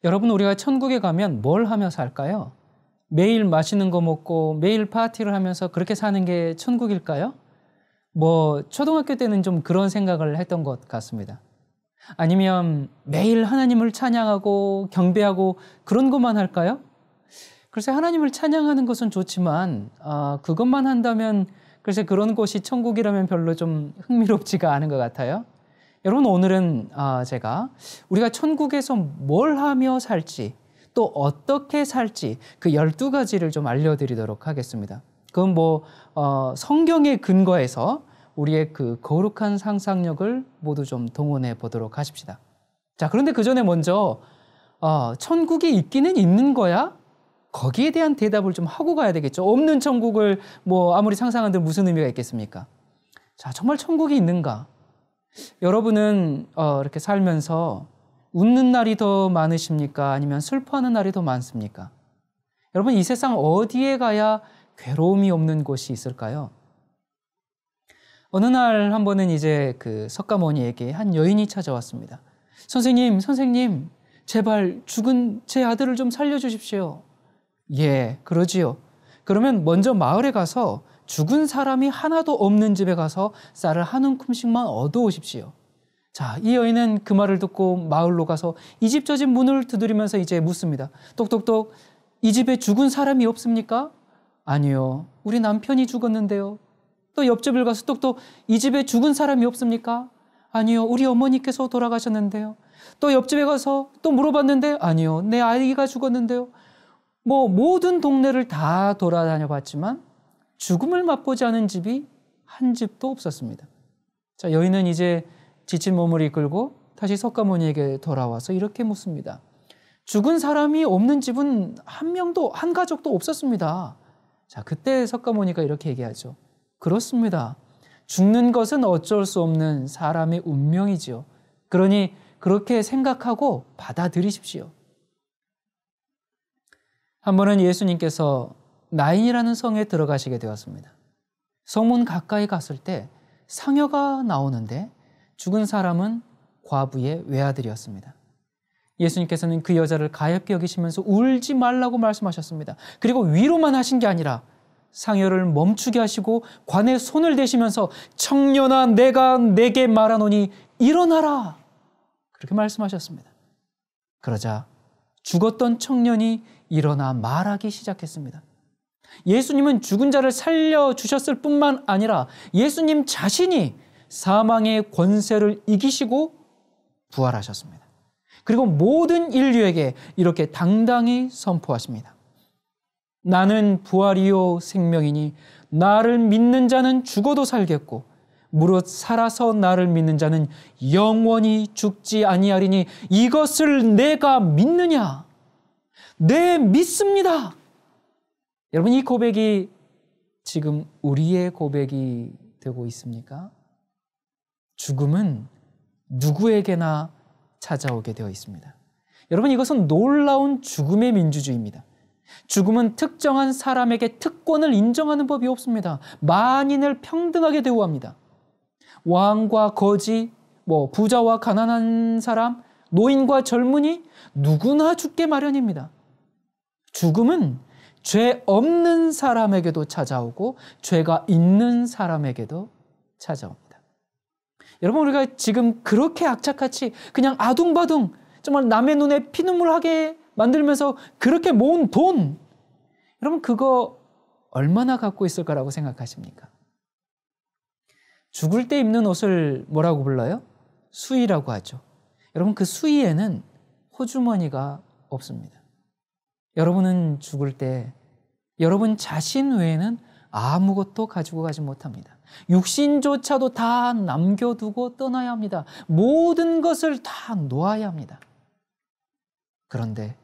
여러분, 우리가 천국에 가면 뭘 하며 살까요? 매일 맛있는 거 먹고 매일 파티를 하면서 그렇게 사는 게 천국일까요? 초등학교 때는 좀 그런 생각을 했던 것 같습니다. 아니면 매일 하나님을 찬양하고 경배하고 그런 것만 할까요? 글쎄, 하나님을 찬양하는 것은 좋지만 그것만 한다면 글쎄 그런 곳이 천국이라면 별로 좀 흥미롭지가 않은 것 같아요. 여러분, 오늘은 제가 우리가 천국에서 뭘 하며 살지 또 어떻게 살지 그 12가지를 좀 알려드리도록 하겠습니다. 그건 성경에 근거해서 우리의 그 거룩한 상상력을 모두 좀 동원해 보도록 하십시다. 자, 그런데 그 전에 먼저 천국이 있기는 있는 거야? 거기에 대한 대답을 좀 하고 가야 되겠죠. 없는 천국을 아무리 상상한들 무슨 의미가 있겠습니까? 자, 정말 천국이 있는가? 여러분은 이렇게 살면서 웃는 날이 더 많으십니까? 아니면 슬퍼하는 날이 더 많습니까? 여러분, 이 세상 어디에 가야 괴로움이 없는 곳이 있을까요? 어느 날 한 번은 이제 그 석가모니에게 한 여인이 찾아왔습니다. 선생님, 제발 죽은 제 아들을 좀 살려주십시오. 예, 그러지요. 그러면 먼저 마을에 가서 죽은 사람이 하나도 없는 집에 가서 쌀을 한 움큼씩만 얻어오십시오. 자, 이 여인은 그 말을 듣고 마을로 가서 이 집 저 집 문을 두드리면서 이제 묻습니다. 똑똑똑, 이 집에 죽은 사람이 없습니까? 아니요, 우리 남편이 죽었는데요. 또 옆집을 가서 똑똑, 이 집에 죽은 사람이 없습니까? 아니요, 우리 어머니께서 돌아가셨는데요. 또 옆집에 가서 또 물어봤는데 아니요, 내 아이가 죽었는데요. 모든 동네를 다 돌아다녀 봤지만 죽음을 맛보지 않은 집이 한 집도 없었습니다. 자, 여인은 이제 지친 몸을 이끌고 다시 석가모니에게 돌아와서 이렇게 묻습니다. 죽은 사람이 없는 집은 한 명도, 한 가족도 없었습니다. 자, 그때 석가모니가 이렇게 얘기하죠. 그렇습니다. 죽는 것은 어쩔 수 없는 사람의 운명이지요. 그러니 그렇게 생각하고 받아들이십시오. 한 번은 예수님께서 나인이라는 성에 들어가시게 되었습니다. 성문 가까이 갔을 때 상여가 나오는데 죽은 사람은 과부의 외아들이었습니다. 예수님께서는 그 여자를 가엾게 여기시면서 울지 말라고 말씀하셨습니다. 그리고 위로만 하신 게 아니라 상여를 멈추게 하시고 관에 손을 대시면서 청년아, 내가 네게 말하노니 일어나라, 그렇게 말씀하셨습니다. 그러자 죽었던 청년이 일어나 말하기 시작했습니다. 예수님은 죽은 자를 살려주셨을 뿐만 아니라 예수님 자신이 사망의 권세를 이기시고 부활하셨습니다. 그리고 모든 인류에게 이렇게 당당히 선포하십니다. 나는 부활이요 생명이니 나를 믿는 자는 죽어도 살겠고 무릇 살아서 나를 믿는 자는 영원히 죽지 아니하리니 이것을 내가 믿느냐? 네, 믿습니다. 여러분, 이 고백이 지금 우리의 고백이 되고 있습니까? 죽음은 누구에게나 찾아오게 되어 있습니다. 여러분, 이것은 놀라운 죽음의 민주주의입니다. 죽음은 특정한 사람에게 특권을 인정하는 법이 없습니다. 만인을 평등하게 대우합니다. 왕과 거지, 부자와 가난한 사람, 노인과 젊은이 누구나 죽게 마련입니다. 죽음은 죄 없는 사람에게도 찾아오고 죄가 있는 사람에게도 찾아옵니다. 여러분, 우리가 지금 그렇게 악착같이 그냥 아둥바둥 정말 남의 눈에 피눈물하게 만들면서 그렇게 모은 돈, 여러분 그거 얼마나 갖고 있을 거라고 생각하십니까? 죽을 때 입는 옷을 뭐라고 불러요? 수의라고 하죠. 여러분, 그 수의에는 호주머니가 없습니다. 여러분은 죽을 때 여러분 자신 외에는 아무것도 가지고 가지 못합니다. 육신조차도 다 남겨두고 떠나야 합니다. 모든 것을 다 놓아야 합니다. 그런데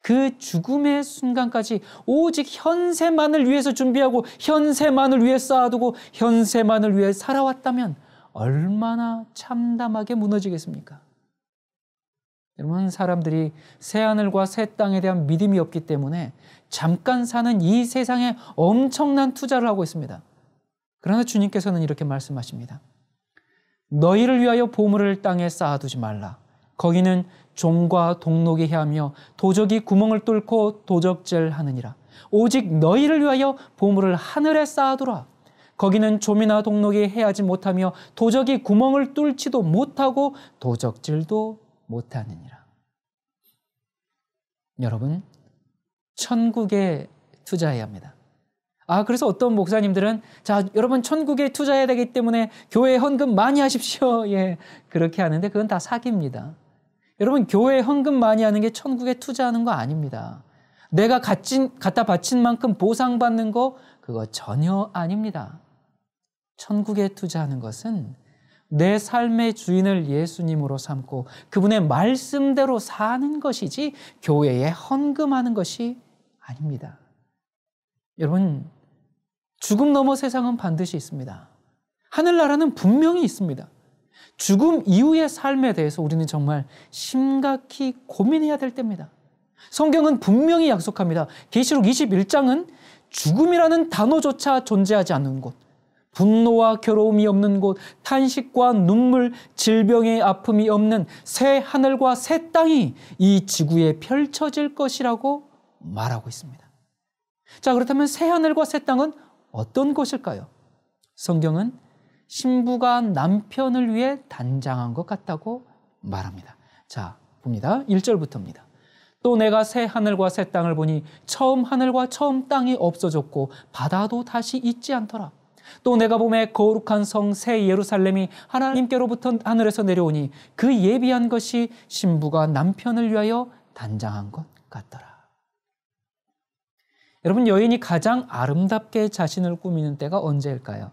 그 죽음의 순간까지 오직 현세만을 위해서 준비하고 현세만을 위해 쌓아두고 현세만을 위해 살아왔다면 얼마나 참담하게 무너지겠습니까? 여러분, 사람들이 새하늘과 새 땅에 대한 믿음이 없기 때문에 잠깐 사는 이 세상에 엄청난 투자를 하고 있습니다. 그러나 주님께서는 이렇게 말씀하십니다. 너희를 위하여 보물을 땅에 쌓아두지 말라. 거기는 종과 동록이 해하며 도적이 구멍을 뚫고 도적질하느니라. 오직 너희를 위하여 보물을 하늘에 쌓아두라. 거기는 좀이나 동록이 해하지 못하며 도적이 구멍을 뚫지도 못하고 도적질도 못하느니라. 여러분, 천국에 투자해야 합니다. 그래서 어떤 목사님들은 자, 여러분 천국에 투자해야 되기 때문에 교회에 헌금 많이 하십시오. 예, 그렇게 하는데 그건 다 사기입니다. 여러분, 교회에 헌금 많이 하는 게 천국에 투자하는 거 아닙니다. 내가 갖다 바친 만큼 보상받는 거 그거 전혀 아닙니다. 천국에 투자하는 것은 내 삶의 주인을 예수님으로 삼고 그분의 말씀대로 사는 것이지 교회에 헌금하는 것이 아닙니다. 여러분, 죽음 넘어 세상은 반드시 있습니다. 하늘나라는 분명히 있습니다. 죽음 이후의 삶에 대해서 우리는 정말 심각히 고민해야 될 때입니다. 성경은 분명히 약속합니다. 계시록 21장은 죽음이라는 단어조차 존재하지 않는 곳, 분노와 괴로움이 없는 곳, 탄식과 눈물, 질병의 아픔이 없는 새 하늘과 새 땅이 이 지구에 펼쳐질 것이라고 말하고 있습니다. 자, 그렇다면 새 하늘과 새 땅은 어떤 곳일까요? 성경은 신부가 남편을 위해 단장한 것 같다고 말합니다. 자, 봅니다. 1절부터입니다. 또 내가 새 하늘과 새 땅을 보니 처음 하늘과 처음 땅이 없어졌고 바다도 다시 있지 않더라. 또 내가 보매 거룩한 성 새 예루살렘이 하나님께로부터 하늘에서 내려오니 그 예비한 것이 신부가 남편을 위하여 단장한 것 같더라. 여러분, 여인이 가장 아름답게 자신을 꾸미는 때가 언제일까요?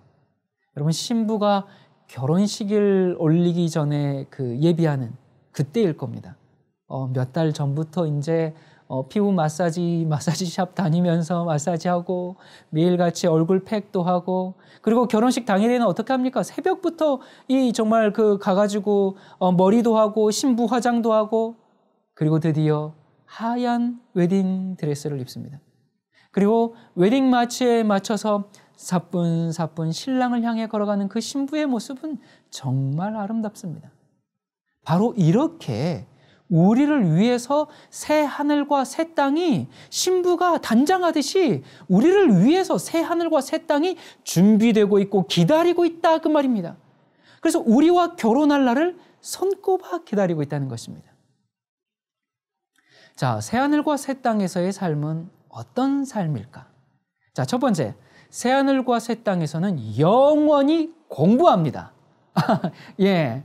여러분, 신부가 결혼식을 올리기 전에 그 예비하는 그때일 겁니다. 몇 달 전부터 이제 피부 마사지샵 다니면서 마사지하고 매일같이 얼굴 팩도 하고, 그리고 결혼식 당일에는 어떻게 합니까? 새벽부터 정말 가가지고 머리도 하고 신부 화장도 하고, 그리고 드디어 하얀 웨딩 드레스를 입습니다. 그리고 웨딩 마치에 맞춰서 사뿐사뿐 신랑을 향해 걸어가는 그 신부의 모습은 정말 아름답습니다. 바로 이렇게 우리를 위해서 새 하늘과 새 땅이 신부가 단장하듯이 우리를 위해서 새 하늘과 새 땅이 준비되고 있고 기다리고 있다, 그 말입니다. 그래서 우리와 결혼할 날을 손꼽아 기다리고 있다는 것입니다. 자, 새 하늘과 새 땅에서의 삶은 어떤 삶일까? 자, 첫 번째, 새 하늘과 새 땅에서는 영원히 공부합니다. 예.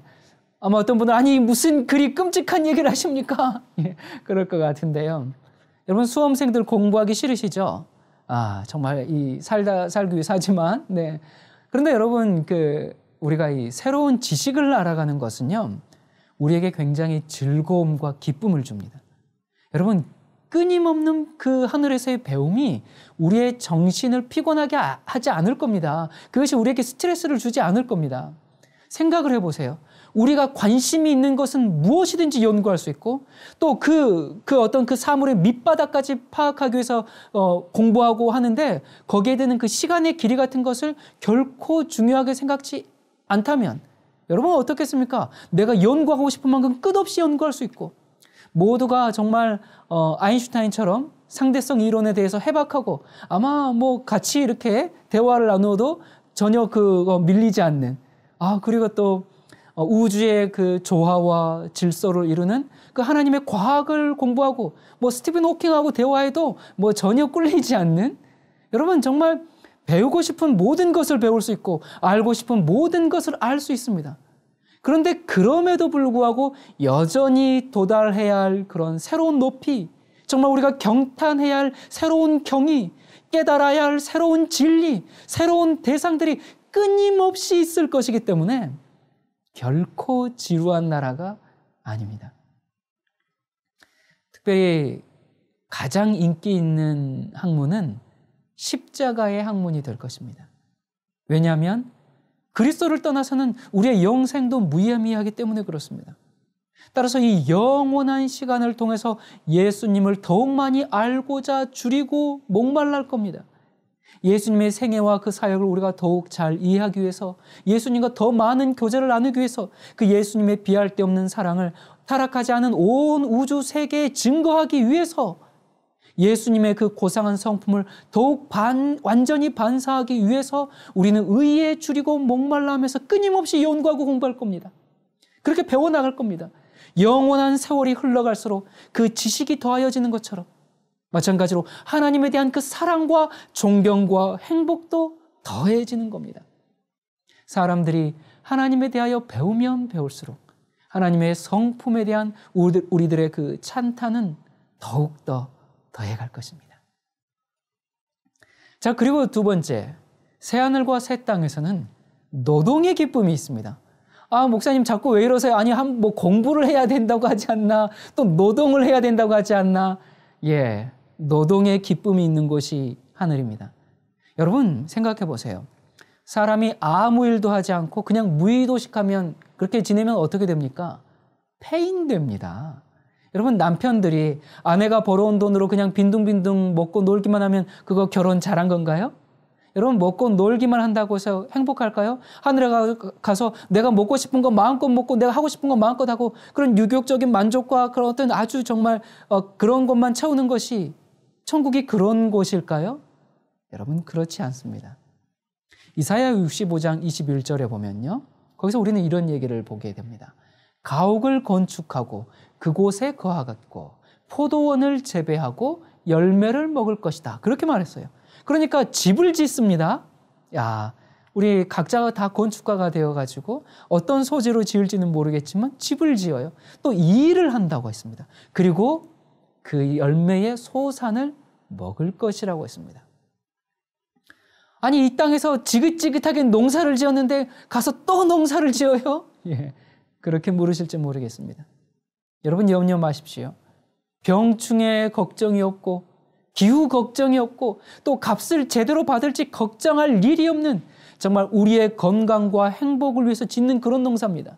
아마 어떤 분은 아니 무슨 그리 끔찍한 얘기를 하십니까? 예, 그럴 것 같은데요. 여러분, 수험생들 공부하기 싫으시죠? 정말 살기 위해 사지만, 네. 그런데 여러분, 우리가 이 새로운 지식을 알아가는 것은요, 우리에게 굉장히 즐거움과 기쁨을 줍니다. 여러분, 끊임없는 그 하늘에서의 배움이 우리의 정신을 피곤하게 하지 않을 겁니다. 그것이 우리에게 스트레스를 주지 않을 겁니다. 생각을 해보세요. 우리가 관심이 있는 것은 무엇이든지 연구할 수 있고, 또 어떤 그 사물의 밑바닥까지 파악하기 위해서 공부하고 하는데, 거기에 드는 그 시간의 길이 같은 것을 결코 중요하게 생각지 않다면 여러분 어떻겠습니까? 내가 연구하고 싶은 만큼 끝없이 연구할 수 있고, 모두가 정말 아인슈타인처럼 상대성 이론에 대해서 해박하고, 아마 같이 이렇게 대화를 나누어도 전혀 밀리지 않는, 그리고 또 우주의 그 조화와 질서를 이루는 그 하나님의 과학을 공부하고, 스티븐 호킹하고 대화해도 전혀 꿀리지 않는, 여러분 정말 배우고 싶은 모든 것을 배울 수 있고 알고 싶은 모든 것을 알 수 있습니다. 그런데 그럼에도 불구하고 여전히 도달해야 할 그런 새로운 높이, 정말 우리가 경탄해야 할 새로운 경이, 깨달아야 할 새로운 진리, 새로운 대상들이 끊임없이 있을 것이기 때문에 결코 지루한 나라가 아닙니다. 특별히 가장 인기 있는 학문은 십자가의 학문이 될 것입니다. 왜냐하면 그리스도를 떠나서는 우리의 영생도 무의미하기 때문에 그렇습니다. 따라서 이 영원한 시간을 통해서 예수님을 더욱 많이 알고자 줄이고 목말랄 겁니다. 예수님의 생애와 그 사역을 우리가 더욱 잘 이해하기 위해서, 예수님과 더 많은 교제를 나누기 위해서 그 예수님의 비할 데 없는 사랑을 타락하지 않은 온 우주 세계에 증거하기 위해서 예수님의 그 고상한 성품을 더욱 완전히 반사하기 위해서 우리는 의에 줄이고 목말라 하면서 끊임없이 연구하고 공부할 겁니다. 그렇게 배워나갈 겁니다. 영원한 세월이 흘러갈수록 그 지식이 더하여지는 것처럼 마찬가지로 하나님에 대한 그 사랑과 존경과 행복도 더해지는 겁니다. 사람들이 하나님에 대하여 배우면 배울수록 하나님의 성품에 대한 우리들의 그 찬탄은 더욱더 더해갈 것입니다. 자, 그리고 두 번째, 새하늘과 새 땅에서는 노동의 기쁨이 있습니다. 아, 목사님 자꾸 왜 이러세요? 아니, 뭐 공부를 해야 된다고 하지 않나? 또 노동을 해야 된다고 하지 않나? 예, 노동의 기쁨이 있는 곳이 하늘입니다. 여러분 생각해 보세요. 사람이 아무 일도 하지 않고 그냥 무의도식하면 그렇게 지내면 어떻게 됩니까? 폐인됩니다. 여러분 남편들이 아내가 벌어온 돈으로 그냥 빈둥빈둥 먹고 놀기만 하면 그거 결혼 잘한 건가요? 여러분 먹고 놀기만 한다고 해서 행복할까요? 하늘에 가서 내가 먹고 싶은 거 마음껏 먹고 내가 하고 싶은 거 마음껏 하고 그런 유격적인 만족과 그런 어떤 아주 정말 그런 것만 채우는 것이 천국이 그런 곳일까요? 여러분 그렇지 않습니다. 이사야 65장 21절에 보면요. 거기서 우리는 이런 얘기를 보게 됩니다. 가옥을 건축하고 그곳에 거하겠고 포도원을 재배하고 열매를 먹을 것이다. 그렇게 말했어요. 그러니까 집을 짓습니다. 야, 우리 각자가 다 건축가가 되어가지고 어떤 소재로 지을지는 모르겠지만 집을 지어요. 또 일을 한다고 했습니다. 그리고 그 열매의 소산을 먹을 것이라고 했습니다. 아니 이 땅에서 지긋지긋하게 농사를 지었는데 가서 또 농사를 지어요? 예, 그렇게 물으실지 모르겠습니다. 여러분 염려 마십시오. 병충해 걱정이 없고 기후 걱정이 없고 또 값을 제대로 받을지 걱정할 일이 없는 정말 우리의 건강과 행복을 위해서 짓는 그런 농사입니다.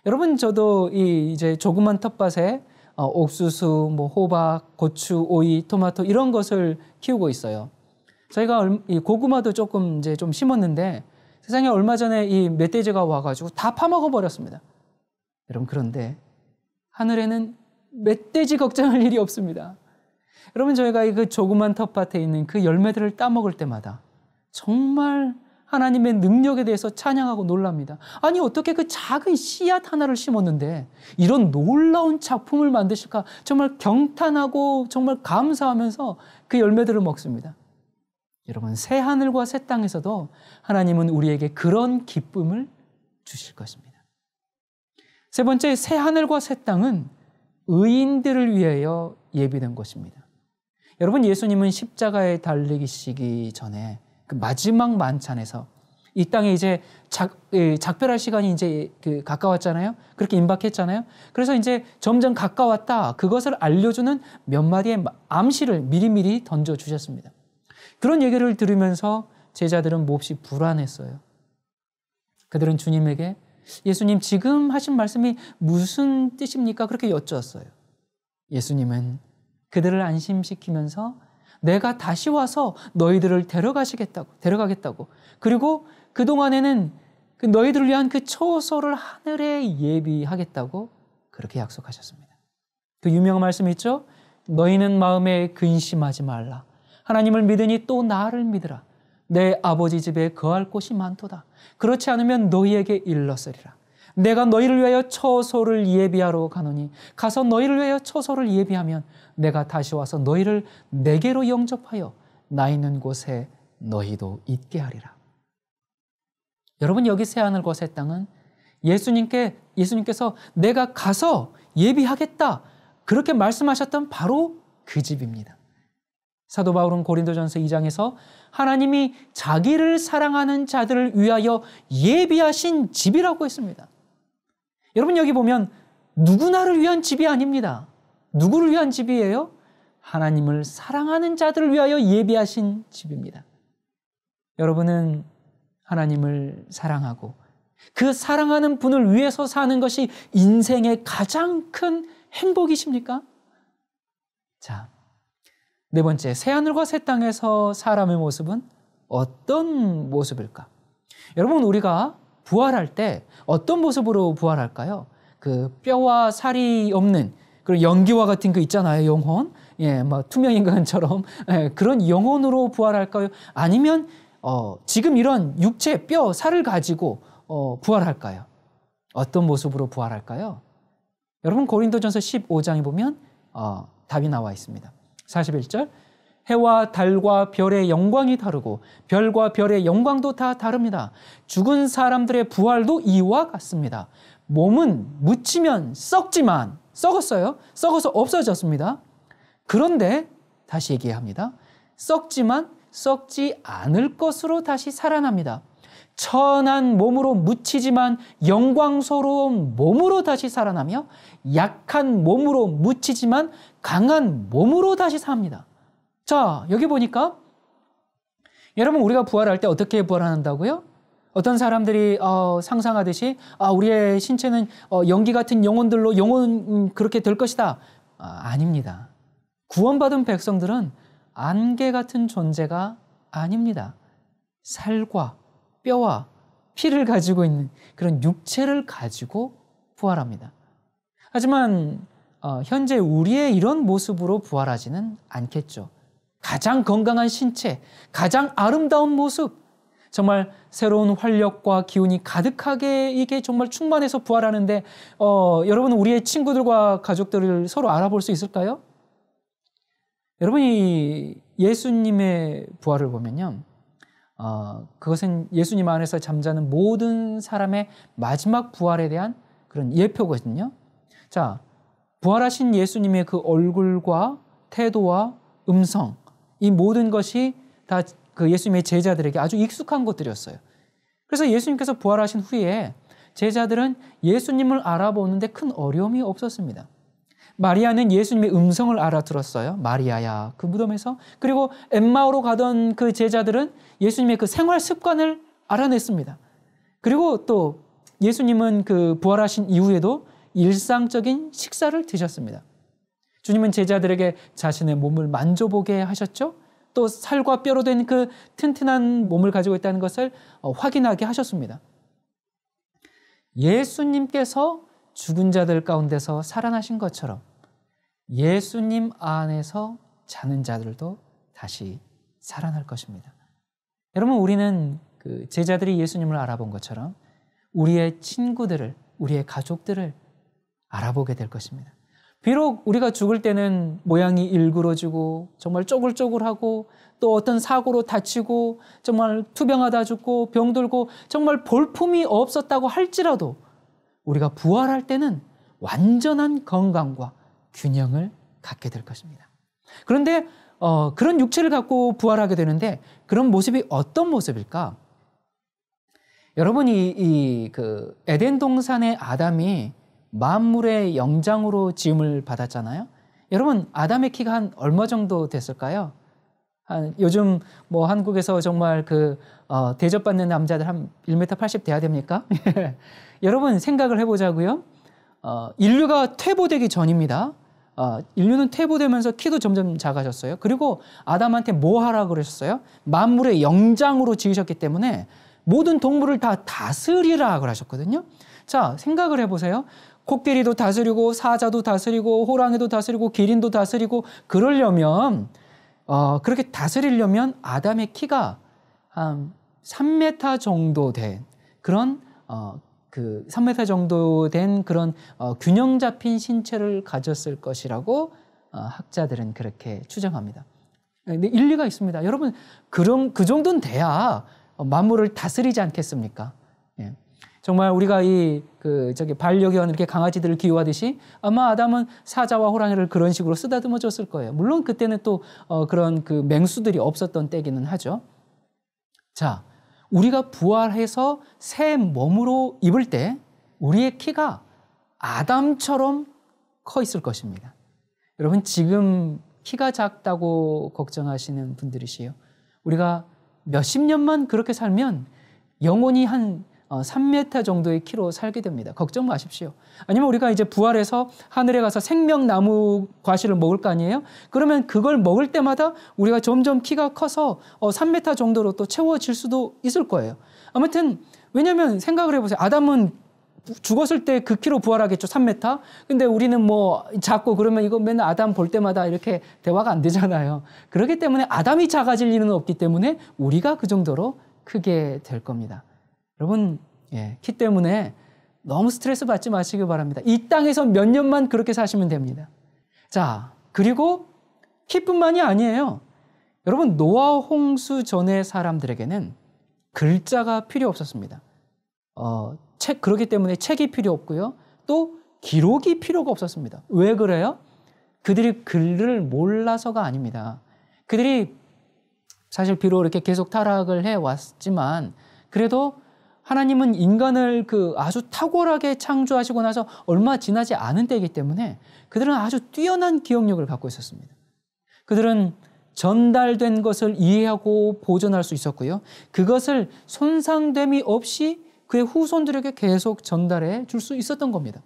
여러분 저도 이제 조그만 텃밭에 옥수수, 뭐 호박, 고추, 오이, 토마토 이런 것을 키우고 있어요. 저희가 고구마도 조금 이제 좀 심었는데 세상에 얼마 전에 이 멧돼지가 와가지고 다 파먹어 버렸습니다. 여러분 그런데 하늘에는 멧돼지 걱정할 일이 없습니다. 여러분 저희가 그 조그만 텃밭에 있는 그 열매들을 따먹을 때마다 정말 하나님의 능력에 대해서 찬양하고 놀랍니다. 아니 어떻게 그 작은 씨앗 하나를 심었는데 이런 놀라운 작품을 만드실까 정말 경탄하고 정말 감사하면서 그 열매들을 먹습니다. 여러분 새 하늘과 새 땅에서도 하나님은 우리에게 그런 기쁨을 주실 것입니다. 세 번째, 새 하늘과 새 땅은 의인들을 위하여 예비된 것입니다. 여러분 예수님은 십자가에 달리시기 전에 그 마지막 만찬에서 이 땅에 이제 작별할 시간이 이제 가까웠잖아요. 그렇게 임박했잖아요. 그래서 이제 점점 가까웠다. 그것을 알려주는 몇 마디의 암시를 미리미리 던져주셨습니다. 그런 얘기를 들으면서 제자들은 몹시 불안했어요. 그들은 주님에게 예수님 지금 하신 말씀이 무슨 뜻입니까? 그렇게 여쭈었어요. 예수님은 그들을 안심시키면서 내가 다시 와서 너희들을 데려가겠다고. 그리고 그동안에는 너희들을 위한 그 처소를 하늘에 예비하겠다고 그렇게 약속하셨습니다. 그 유명한 말씀 있죠? 너희는 마음에 근심하지 말라. 하나님을 믿으니 또 나를 믿으라. 내 아버지 집에 거할 곳이 많도다. 그렇지 않으면 너희에게 일렀으리라. 내가 너희를 위하여 처소를 예비하러 가노니 가서 너희를 위하여 처소를 예비하면 내가 다시 와서 너희를 내게로 영접하여 나 있는 곳에 너희도 있게 하리라. 여러분 여기 새하늘과 새 땅은 예수님께서 내가 가서 예비하겠다 그렇게 말씀하셨던 바로 그 집입니다. 사도 바울은 고린도전서 2장에서 하나님이 자기를 사랑하는 자들을 위하여 예비하신 집이라고 했습니다. 여러분 여기 보면 누구나를 위한 집이 아닙니다. 누구를 위한 집이에요? 하나님을 사랑하는 자들을 위하여 예비하신 집입니다. 여러분은 하나님을 사랑하고 그 사랑하는 분을 위해서 사는 것이 인생의 가장 큰 행복이십니까? 자, 네 번째, 새하늘과 새 땅에서 사람의 모습은 어떤 모습일까? 여러분 우리가 부활할 때 어떤 모습으로 부활할까요? 그 뼈와 살이 없는 그런 연기와 같은 거 있잖아요, 영혼. 예, 막 투명 인간처럼 그런 영혼으로 부활할까요? 아니면 지금 이런 육체, 뼈, 살을 가지고 부활할까요? 어떤 모습으로 부활할까요? 여러분 고린도전서 15장에 보면 답이 나와 있습니다. 41절 해와 달과 별의 영광이 다르고 별과 별의 영광도 다 다릅니다. 죽은 사람들의 부활도 이와 같습니다. 몸은 묻히면 썩지만 썩었어요. 썩어서 없어졌습니다. 그런데 다시 얘기합니다. 썩지만 썩지 않을 것으로 다시 살아납니다. 천한 몸으로 묻히지만 영광스러운 몸으로 다시 살아나며 약한 몸으로 묻히지만 강한 몸으로 다시 삽니다. 자, 여기 보니까 여러분 우리가 부활할 때 어떻게 부활한다고요? 어떤 사람들이 상상하듯이 우리의 신체는 연기 같은 영혼들로 영혼 그렇게 될 것이다. 아닙니다. 구원받은 백성들은 안개 같은 존재가 아닙니다. 살과 뼈와 피를 가지고 있는 그런 육체를 가지고 부활합니다. 하지만 현재 우리의 이런 모습으로 부활하지는 않겠죠. 가장 건강한 신체, 가장 아름다운 모습, 정말 새로운 활력과 기운이 가득하게 이게 정말 충만해서 부활하는데 여러분은 우리의 친구들과 가족들을 서로 알아볼 수 있을까요? 여러분이 예수님의 부활을 보면요. 그것은 예수님 안에서 잠자는 모든 사람의 마지막 부활에 대한 그런 예표거든요. 자, 부활하신 예수님의 그 얼굴과 태도와 음성, 이 모든 것이 다 그 예수님의 제자들에게 아주 익숙한 것들이었어요. 그래서 예수님께서 부활하신 후에 제자들은 예수님을 알아보는데 큰 어려움이 없었습니다. 마리아는 예수님의 음성을 알아들었어요. 마리아야, 그 무덤에서. 그리고 엠마오로 가던 그 제자들은 예수님의 그 생활 습관을 알아냈습니다. 그리고 또 예수님은 그 부활하신 이후에도 일상적인 식사를 드셨습니다. 주님은 제자들에게 자신의 몸을 만져보게 하셨죠. 또 살과 뼈로 된 그 튼튼한 몸을 가지고 있다는 것을 확인하게 하셨습니다. 예수님께서 죽은 자들 가운데서 살아나신 것처럼 예수님 안에서 자는 자들도 다시 살아날 것입니다. 여러분, 우리는 그 제자들이 예수님을 알아본 것처럼 우리의 친구들을, 우리의 가족들을 알아보게 될 것입니다. 비록 우리가 죽을 때는 모양이 일그러지고 정말 쪼글쪼글하고 또 어떤 사고로 다치고 정말 투병하다 죽고 병들고 정말 볼품이 없었다고 할지라도 우리가 부활할 때는 완전한 건강과 균형을 갖게 될 것입니다. 그런데 그런 육체를 갖고 부활하게 되는데 그런 모습이 어떤 모습일까? 여러분이 그 에덴 동산의 아담이 만물의 영장으로 지음을 받았잖아요. 여러분, 아담의 키가 한 얼마 정도 됐을까요? 요즘 뭐 한국에서 정말 대접받는 남자들 한 1m 80 돼야 됩니까? 여러분 생각을 해보자고요. 인류가 퇴보되기 전입니다. 인류는 퇴보되면서 키도 점점 작아졌어요. 그리고 아담한테 뭐 하라고 그러셨어요? 만물의 영장으로 지으셨기 때문에 모든 동물을 다 다스리라 그러셨거든요. 자, 생각을 해보세요. 코끼리도 다스리고 사자도 다스리고 호랑이도 다스리고 기린도 다스리고 그러려면 그렇게 다스리려면 아담의 키가 한 3m 정도 된 그런 3m 정도 된 그런 균형 잡힌 신체를 가졌을 것이라고 학자들은 그렇게 추정합니다. 근데 일리가 있습니다. 여러분, 그 정도는 돼야 만물을 다스리지 않겠습니까? 예. 정말 우리가 반려견 이렇게 강아지들을 기호하듯이 아마 아담은 사자와 호랑이를 그런 식으로 쓰다듬어 줬을 거예요. 물론 그때는 또 그런 그 맹수들이 없었던 때기는 하죠. 자, 우리가 부활해서 새 몸으로 입을 때 우리의 키가 아담처럼 커 있을 것입니다. 여러분, 지금 키가 작다고 걱정하시는 분들이시요. 우리가 몇십 년만 그렇게 살면 영원히 한 3m 정도의 키로 살게 됩니다. 걱정 마십시오. 아니면 우리가 이제 부활해서 하늘에 가서 생명나무 과실을 먹을 거 아니에요? 그러면 그걸 먹을 때마다 우리가 점점 키가 커서 3m 정도로 또 채워질 수도 있을 거예요. 아무튼 왜냐하면 생각을 해보세요. 아담은 죽었을 때 그 키로 부활하겠죠. 3m. 근데 우리는 뭐 작고 그러면 이거 맨날 아담 볼 때마다 이렇게 대화가 안 되잖아요. 그렇기 때문에 아담이 작아질 일은 없기 때문에 우리가 그 정도로 크게 될 겁니다. 여러분, 키 때문에 너무 스트레스 받지 마시기 바랍니다. 이 땅에서 몇 년만 그렇게 사시면 됩니다. 자, 그리고 키뿐만이 아니에요. 여러분, 노아 홍수 전의 사람들에게는 글자가 필요 없었습니다. 그렇기 때문에 책이 필요 없고요. 또 기록이 필요가 없었습니다. 왜 그래요? 그들이 글을 몰라서가 아닙니다. 그들이 사실 비록 이렇게 계속 타락을 해왔지만 그래도 하나님은 인간을 아주 탁월하게 창조하시고 나서 얼마 지나지 않은 때이기 때문에 그들은 아주 뛰어난 기억력을 갖고 있었습니다. 그들은 전달된 것을 이해하고 보존할 수 있었고요. 그것을 손상됨이 없이 그의 후손들에게 계속 전달해 줄 수 있었던 겁니다.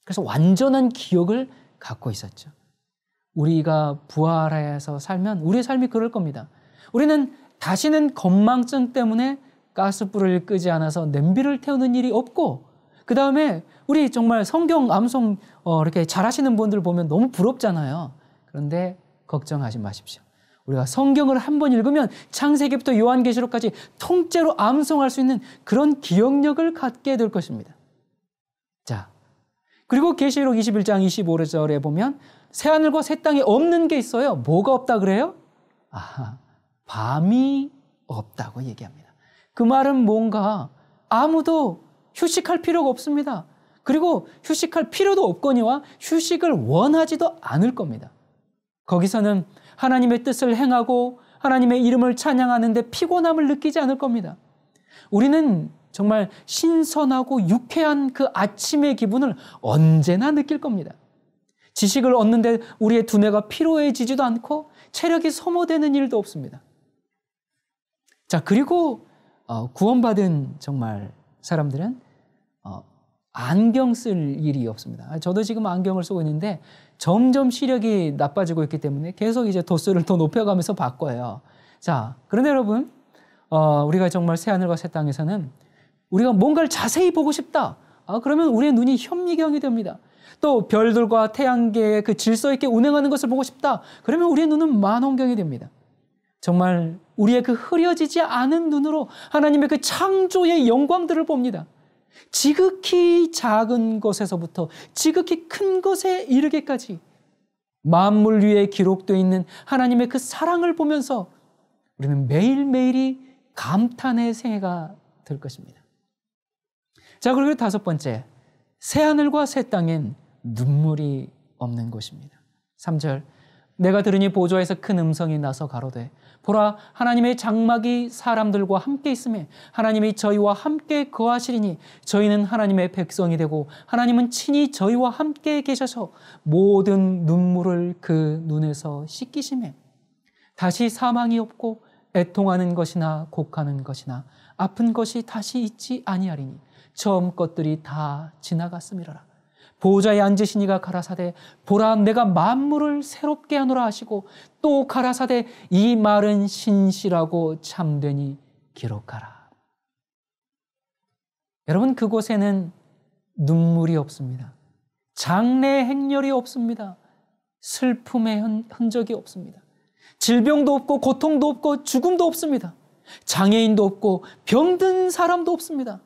그래서 완전한 기억을 갖고 있었죠. 우리가 부활해서 살면 우리의 삶이 그럴 겁니다. 우리는 다시는 건망증 때문에 가스불을 끄지 않아서 냄비를 태우는 일이 없고, 그 다음에 우리 정말 성경 암송 이렇게 잘하시는 분들 보면 너무 부럽잖아요. 그런데 걱정하지 마십시오. 우리가 성경을 한 번 읽으면 창세기부터 요한계시록까지 통째로 암송할 수 있는 그런 기억력을 갖게 될 것입니다. 자, 그리고 계시록 21장 25절에 보면 새하늘과 새 땅에 없는 게 있어요. 뭐가 없다 그래요? 밤이 없다고 얘기합니다. 그 말은 뭔가 아무도 휴식할 필요가 없습니다. 그리고 휴식할 필요도 없거니와 휴식을 원하지도 않을 겁니다. 거기서는 하나님의 뜻을 행하고 하나님의 이름을 찬양하는데 피곤함을 느끼지 않을 겁니다. 우리는 정말 신선하고 유쾌한 그 아침의 기분을 언제나 느낄 겁니다. 지식을 얻는데 우리의 두뇌가 피로해지지도 않고 체력이 소모되는 일도 없습니다. 자, 그리고 구원받은 정말 사람들은 안경 쓸 일이 없습니다. 저도 지금 안경을 쓰고 있는데 점점 시력이 나빠지고 있기 때문에 계속 이제 도수를 더 높여가면서 바꿔요. 자, 그런데 여러분, 우리가 정말 새하늘과 새 땅에서는 우리가 뭔가를 자세히 보고 싶다. 그러면 우리의 눈이 현미경이 됩니다. 또 별들과 태양계의 그 질서 있게 운행하는 것을 보고 싶다. 그러면 우리의 눈은 만원경이 됩니다. 정말 우리의 그 흐려지지 않은 눈으로 하나님의 그 창조의 영광들을 봅니다. 지극히 작은 것에서부터 지극히 큰 것에 이르기까지 만물 위에 기록되어 있는 하나님의 그 사랑을 보면서 우리는 매일매일이 감탄의 생애가 될 것입니다. 자, 그리고 다섯 번째, 새하늘과 새 땅엔 눈물이 없는 곳입니다. 3절, 내가 들으니 보좌에서 큰 음성이 나서 가로되 보라, 하나님의 장막이 사람들과 함께 있음에 하나님이 저희와 함께 거하시리니 저희는 하나님의 백성이 되고 하나님은 친히 저희와 함께 계셔서 모든 눈물을 그 눈에서 씻기시매 다시 사망이 없고 애통하는 것이나 곡하는 것이나 아픈 것이 다시 있지 아니하리니 처음 것들이 다 지나갔음이로라. 보좌에 앉으신 이가 가라사대 보라, 내가 만물을 새롭게 하노라 하시고 또 가라사대 이 말은 신실하고 참되니 기록하라. 여러분, 그곳에는 눈물이 없습니다. 장래 행렬이 없습니다. 슬픔의 흔적이 없습니다. 질병도 없고 고통도 없고 죽음도 없습니다. 장애인도 없고 병든 사람도 없습니다.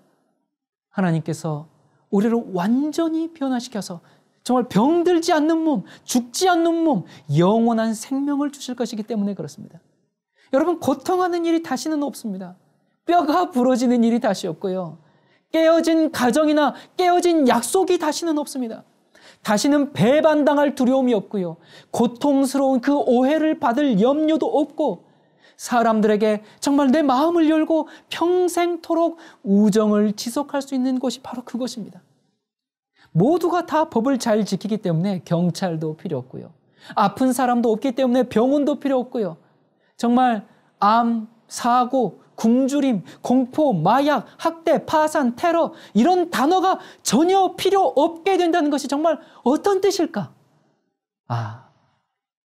하나님께서 우리를 완전히 변화시켜서 정말 병들지 않는 몸, 죽지 않는 몸, 영원한 생명을 주실 것이기 때문에 그렇습니다. 여러분, 고통하는 일이 다시는 없습니다. 뼈가 부러지는 일이 다시 없고요. 깨어진 가정이나 깨어진 약속이 다시는 없습니다. 다시는 배반당할 두려움이 없고요. 고통스러운 그 오해를 받을 염려도 없고 사람들에게 정말 내 마음을 열고 평생토록 우정을 지속할 수 있는 곳이 바로 그것입니다. 모두가 다 법을 잘 지키기 때문에 경찰도 필요 없고요. 아픈 사람도 없기 때문에 병원도 필요 없고요. 정말 암, 사고, 굶주림, 공포, 마약, 학대, 파산, 테러 이런 단어가 전혀 필요 없게 된다는 것이 정말 어떤 뜻일까?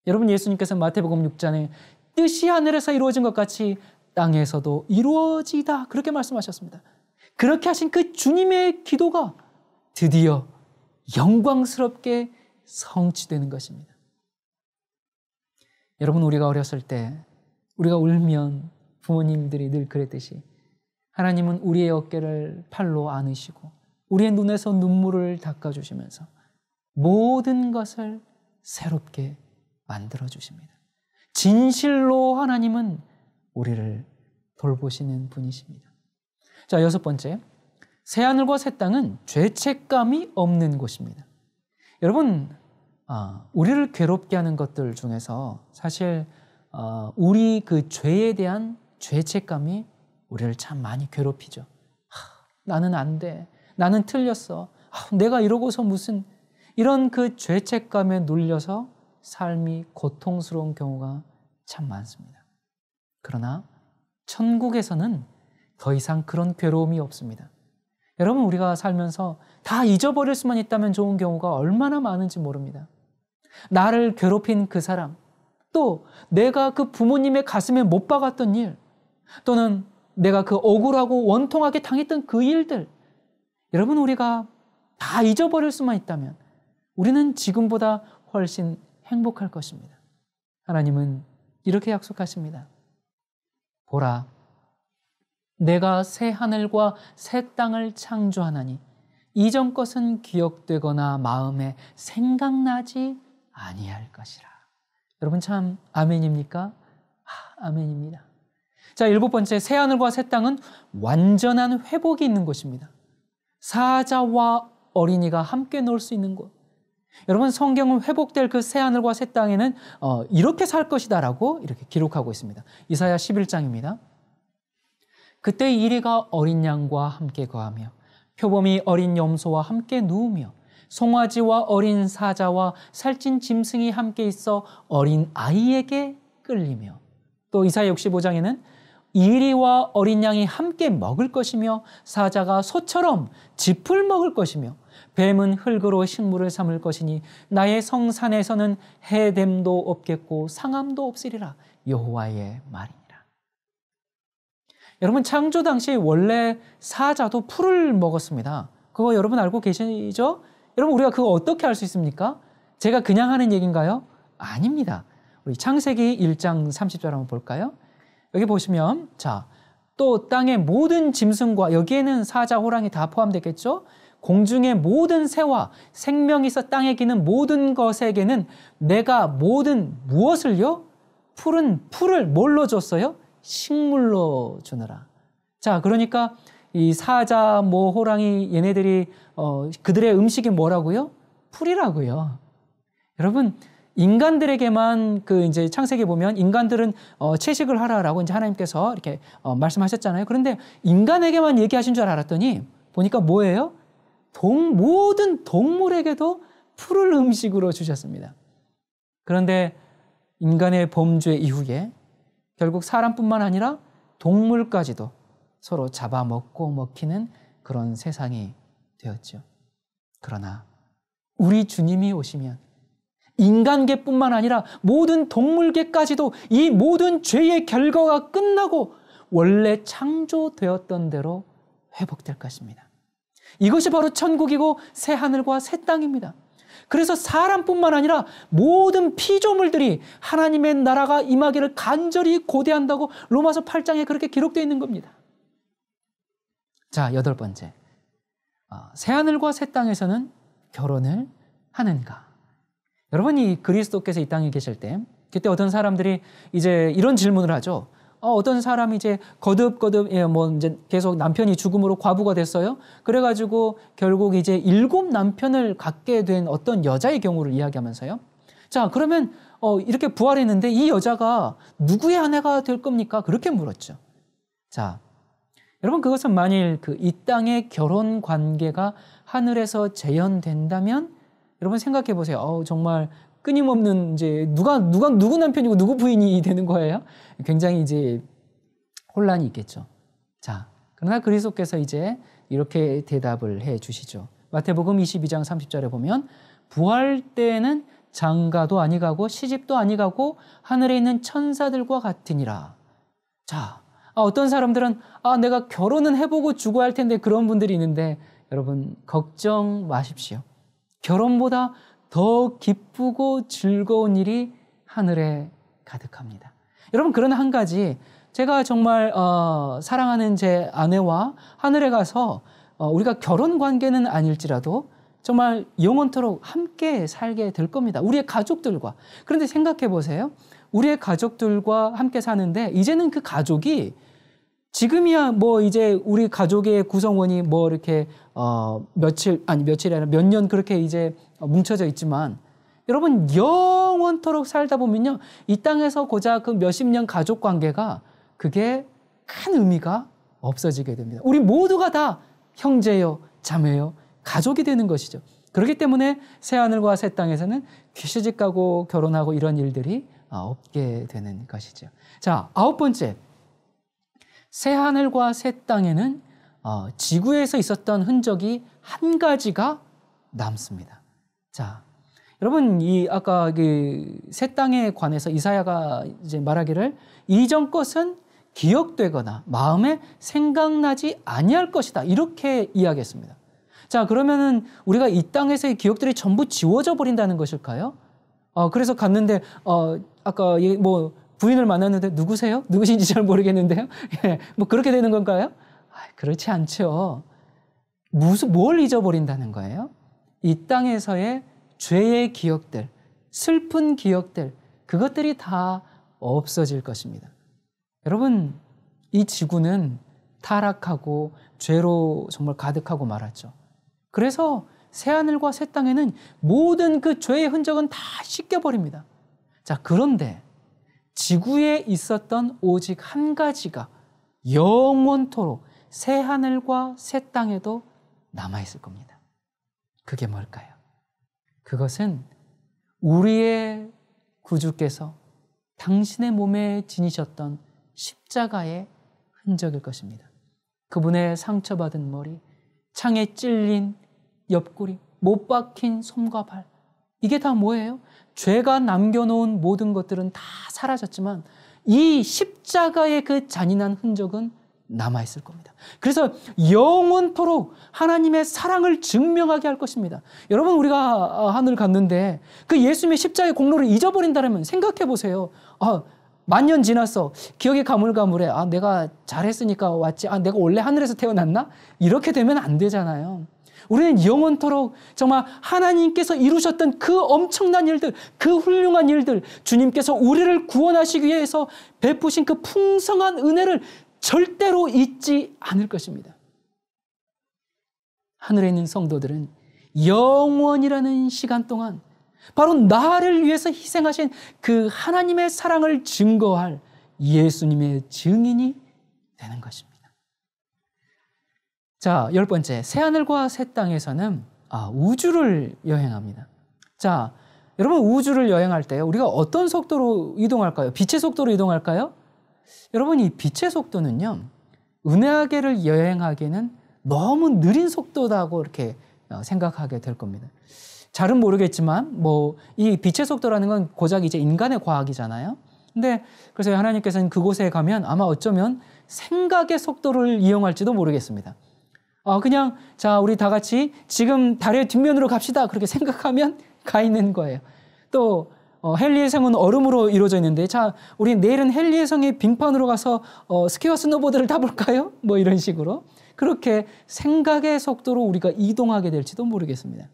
여러분, 예수님께서 마태복음 6장에 뜻이 하늘에서 이루어진 것 같이 땅에서도 이루어지다 그렇게 말씀하셨습니다. 그렇게 하신 그 주님의 기도가 드디어 영광스럽게 성취되는 것입니다. 여러분, 우리가 어렸을 때 우리가 울면 부모님들이 늘 그랬듯이 하나님은 우리의 어깨를 팔로 안으시고 우리의 눈에서 눈물을 닦아주시면서 모든 것을 새롭게 만들어주십니다. 진실로 하나님은 우리를 돌보시는 분이십니다. 자, 6번째, 새하늘과 새 땅은 죄책감이 없는 곳입니다. 여러분, 우리를 괴롭게 하는 것들 중에서 사실 우리 그 죄에 대한 죄책감이 우리를 참 많이 괴롭히죠. 나는 안 돼. 나는 틀렸어. 내가 이러고서 무슨, 이런 그 죄책감에 눌려서 삶이 고통스러운 경우가 참 많습니다. 그러나 천국에서는 더 이상 그런 괴로움이 없습니다. 여러분, 우리가 살면서 다 잊어버릴 수만 있다면 좋은 경우가 얼마나 많은지 모릅니다. 나를 괴롭힌 그 사람, 또 내가 그 부모님의 가슴에 못 박았던 일, 또는 내가 그 억울하고 원통하게 당했던 그 일들, 여러분, 우리가 다 잊어버릴 수만 있다면 우리는 지금보다 훨씬 행복할 것입니다. 하나님은 이렇게 약속하십니다. 보라, 내가 새 하늘과 새 땅을 창조하나니 이전 것은 기억되거나 마음에 생각나지 아니할 것이라. 여러분, 참 아멘입니까? 아멘입니다. 자, 7번째, 새 하늘과 새 땅은 완전한 회복이 있는 곳입니다. 사자와 어린이가 함께 놀 수 있는 곳. 여러분, 성경은 회복될 그 새 하늘과 새 땅에는 이렇게 살 것이다 라고 이렇게 기록하고 있습니다. 이사야 11장입니다. 그때 이리가 어린 양과 함께 거하며 표범이 어린 염소와 함께 누우며 송아지와 어린 사자와 살찐 짐승이 함께 있어 어린 아이에게 끌리며, 또 이사야 65장에는 이리와 어린 양이 함께 먹을 것이며 사자가 소처럼 짚을 먹을 것이며 뱀은 흙으로 식물을 삼을 것이니 나의 성산에서는 해됨도 없겠고 상함도 없으리라. 여호와의 말이니라. 여러분, 창조 당시 원래 사자도 풀을 먹었습니다. 그거 여러분 알고 계시죠? 여러분, 우리가 그거 어떻게 알 수 있습니까? 제가 그냥 하는 얘기인가요? 아닙니다. 우리 창세기 1장 30절 한번 볼까요? 여기 보시면, 자, 또 땅의 모든 짐승과, 여기에는 사자, 호랑이 다 포함되겠죠? 공중의 모든 새와 생명이 있어 땅에 기는 모든 것에게는 내가 모든 무엇을요? 풀을 뭘로 줬어요? 식물로 주느라. 자, 그러니까 이 사자, 호랑이, 얘네들이 그들의 음식이 뭐라고요? 풀이라고요. 여러분, 인간들에게만 이제 창세기 보면 인간들은 채식을 하라라고 이제 하나님께서 이렇게 말씀하셨잖아요. 그런데 인간에게만 얘기하신 줄 알았더니 보니까 뭐예요? 모든 동물에게도 풀을 음식으로 주셨습니다. 그런데 인간의 범죄 이후에 결국 사람뿐만 아니라 동물까지도 서로 잡아먹고 먹히는 그런 세상이 되었죠. 그러나 우리 주님이 오시면 인간계뿐만 아니라 모든 동물계까지도 이 모든 죄의 결과가 끝나고 원래 창조되었던 대로 회복될 것입니다. 이것이 바로 천국이고 새 하늘과 새 땅입니다. 그래서 사람뿐만 아니라 모든 피조물들이 하나님의 나라가 임하기를 간절히 고대한다고 로마서 8장에 그렇게 기록되어 있는 겁니다. 자, 8번째. 새 하늘과 새 땅에서는 결혼을 하는가? 여러분이 그리스도께서 이 땅에 계실 때 그때 어떤 사람들이 이제 이런 질문을 하죠. 어떤 사람이 이제 거듭 이제 계속 남편이 죽음으로 과부가 됐어요. 그래가지고 결국 이제 7 남편을 갖게 된 어떤 여자의 경우를 이야기하면서요. 자, 그러면 이렇게 부활했는데 이 여자가 누구의 아내가 될 겁니까? 그렇게 물었죠. 자, 여러분, 그것은 만일 이 땅의 결혼 관계가 하늘에서 재현된다면 여러분 생각해 보세요. 정말 끊임없는 이제 누구 남편이고 누구 부인이 되는 거예요? 굉장히 이제 혼란이 있겠죠. 자, 그러나 그리스도께서 이제 이렇게 대답을 해 주시죠. 마태복음 22장 30절에 보면 부활 때에는 장가도 아니가고 시집도 아니가고 하늘에 있는 천사들과 같으니라. 자, 어떤 사람들은 내가 결혼은 해보고 죽어야 할 텐데 그런 분들이 있는데 여러분 걱정 마십시오. 결혼보다 더 기쁘고 즐거운 일이 하늘에 가득합니다. 여러분 그러나 한 가지 제가 정말 사랑하는 제 아내와 하늘에 가서 우리가 결혼 관계는 아닐지라도 정말 영원토록 함께 살게 될 겁니다. 우리의 가족들과. 그런데 생각해 보세요. 우리의 가족들과 함께 사는데 이제는 그 가족이 지금이야 뭐 이제 우리 가족의 구성원이 뭐 이렇게 며칠이 아니라 몇 년 그렇게 이제 뭉쳐져 있지만 여러분 영원토록 살다 보면요. 이 땅에서 고작 그 몇십 년 가족 관계가 그게 큰 의미가 없어지게 됩니다. 우리 모두가 다 형제요, 자매요, 가족이 되는 것이죠. 그렇기 때문에 새하늘과 새 땅에서는 시집 가고 결혼하고 이런 일들이 없게 되는 것이죠. 자, 9번째. 새하늘과 새 땅에는 지구에서 있었던 흔적이 한 가지가 남습니다. 자, 여러분 이 아까 그 새 땅에 관해서 이사야가 이제 말하기를 이전 것은 기억되거나 마음에 생각나지 아니할 것이다. 이렇게 이야기했습니다. 자, 그러면은 우리가 이 땅에서의 기억들이 전부 지워져 버린다는 것일까요? 그래서 갔는데 아까 뭐 부인을 만났는데 누구세요? 누구신지 잘 모르겠는데요. 예, 뭐 그렇게 되는 건가요? 그렇지 않죠. 뭘 잊어버린다는 거예요? 이 땅에서의 죄의 기억들, 슬픈 기억들, 그것들이 다 없어질 것입니다. 여러분, 이 지구는 타락하고 죄로 정말 가득하고 말았죠. 그래서 새하늘과 새 땅에는 모든 그 죄의 흔적은 다 씻겨버립니다. 자, 그런데 지구에 있었던 오직 한 가지가 영원토록 새하늘과 새 땅에도 남아있을 겁니다. 그게 뭘까요? 그것은 우리의 구주께서 당신의 몸에 지니셨던 십자가의 흔적일 것입니다. 그분의 상처받은 머리, 창에 찔린 옆구리, 못 박힌 손과 발, 이게 다 뭐예요? 죄가 남겨놓은 모든 것들은 다 사라졌지만 이 십자가의 그 잔인한 흔적은 남아있을 겁니다. 그래서 영원토록 하나님의 사랑을 증명하게 할 것입니다. 여러분, 우리가 하늘 갔는데 그 예수님의 십자가의 공로를 잊어버린다면 생각해 보세요. 만년 지났어. 기억이 가물가물해. 내가 잘했으니까 왔지. 내가 원래 하늘에서 태어났나? 이렇게 되면 안 되잖아요. 우리는 영원토록 정말 하나님께서 이루셨던 그 엄청난 일들, 그 훌륭한 일들, 주님께서 우리를 구원하시기 위해서 베푸신 그 풍성한 은혜를 절대로 잊지 않을 것입니다. 하늘에 있는 성도들은 영원이라는 시간 동안 바로 나를 위해서 희생하신 그 하나님의 사랑을 증거할 예수님의 증인이 되는 것입니다. 자, 10번째, 새하늘과 새 땅에서는 우주를 여행합니다. 자, 여러분 우주를 여행할 때 우리가 어떤 속도로 이동할까요? 빛의 속도로 이동할까요? 여러분, 이 빛의 속도는요, 은하계를 여행하기에는 너무 느린 속도다고 이렇게 생각하게 될 겁니다. 잘은 모르겠지만 이 빛의 속도라는 건 고작 이제 인간의 과학이잖아요. 근데 그래서 하나님께서는 그곳에 가면 아마 어쩌면 생각의 속도를 이용할지도 모르겠습니다. 그냥 자, 우리 다 같이 지금 달의 뒷면으로 갑시다. 그렇게 생각하면 가 있는 거예요. 또 헨리의 성은 얼음으로 이루어져 있는데 자, 우리 내일은 헨리의 성의 빙판으로 가서 스키와 스노보드를 타볼까요? 뭐 이런 식으로 그렇게 생각의 속도로 우리가 이동하게 될지도 모르겠습니다.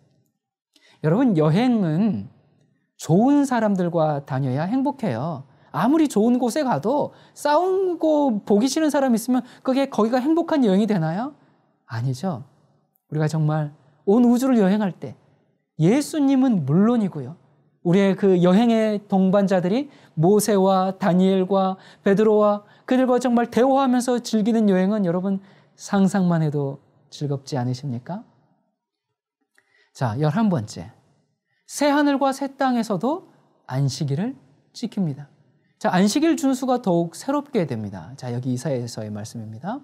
여러분, 여행은 좋은 사람들과 다녀야 행복해요. 아무리 좋은 곳에 가도 싸우고 보기 싫은 사람이 있으면 거기가 행복한 여행이 되나요? 아니죠. 우리가 정말 온 우주를 여행할 때 예수님은 물론이고요. 우리의 그 여행의 동반자들이 모세와 다니엘과 베드로와 그들과 정말 대화하면서 즐기는 여행은 여러분 상상만 해도 즐겁지 않으십니까? 자, 11번째. 새하늘과 새 땅에서도 안식일을 지킵니다. 자, 안식일 준수가 더욱 새롭게 됩니다. 자, 여기 이사야서의 말씀입니다.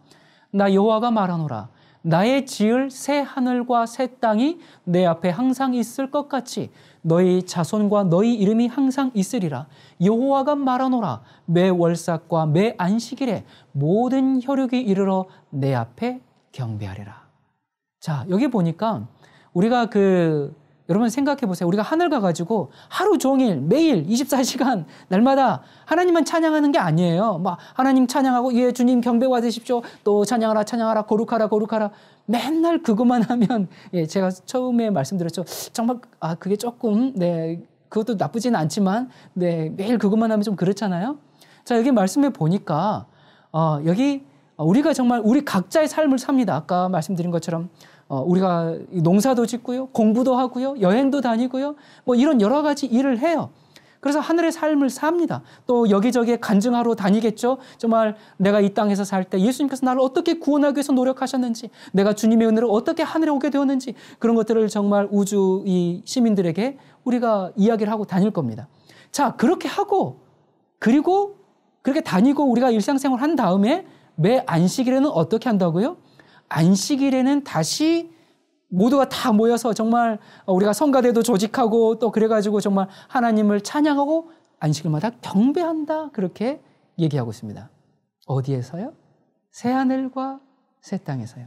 나 여호와가 말하노라. 나의 지을 새 하늘과 새 땅이 내 앞에 항상 있을 것 같이 너희 자손과 너희 이름이 항상 있으리라. 여호와가 말하노라. 매 월삭과 매 안식일에 모든 혈육이 이르러 내 앞에 경배하리라. 자, 여기 보니까 우리가 여러분 생각해 보세요. 우리가 하늘 가가지고 하루 종일 매일 24시간 날마다 하나님만 찬양하는 게 아니에요. 막 하나님 찬양하고 예 주님 경배 받으십시오. 또 찬양하라 찬양하라 거룩하라 거룩하라. 맨날 그것만 하면 예 제가 처음에 말씀드렸죠. 정말 그게 조금 그것도 나쁘지는 않지만 매일 그것만 하면 좀 그렇잖아요. 자, 여기 말씀해 보니까 여기 우리가 정말 우리 각자의 삶을 삽니다. 아까 말씀드린 것처럼 우리가 농사도 짓고요, 공부도 하고요, 여행도 다니고요, 뭐 이런 여러 가지 일을 해요. 그래서 하늘의 삶을 삽니다. 또 여기저기에 간증하러 다니겠죠. 정말 내가 이 땅에서 살 때 예수님께서 나를 어떻게 구원하기 위해서 노력하셨는지, 내가 주님의 은혜로 어떻게 하늘에 오게 되었는지, 그런 것들을 정말 우주 이 시민들에게 우리가 이야기를 하고 다닐 겁니다. 자, 그렇게 하고 그리고 그렇게 다니고 우리가 일상생활 한 다음에 매 안식일에는 어떻게 한다고요? 안식일에는 다시 모두가 다 모여서 정말 우리가 성가대도 조직하고 또 그래가지고 정말 하나님을 찬양하고 안식일마다 경배한다. 그렇게 얘기하고 있습니다. 어디에서요? 새하늘과 새 땅에서요.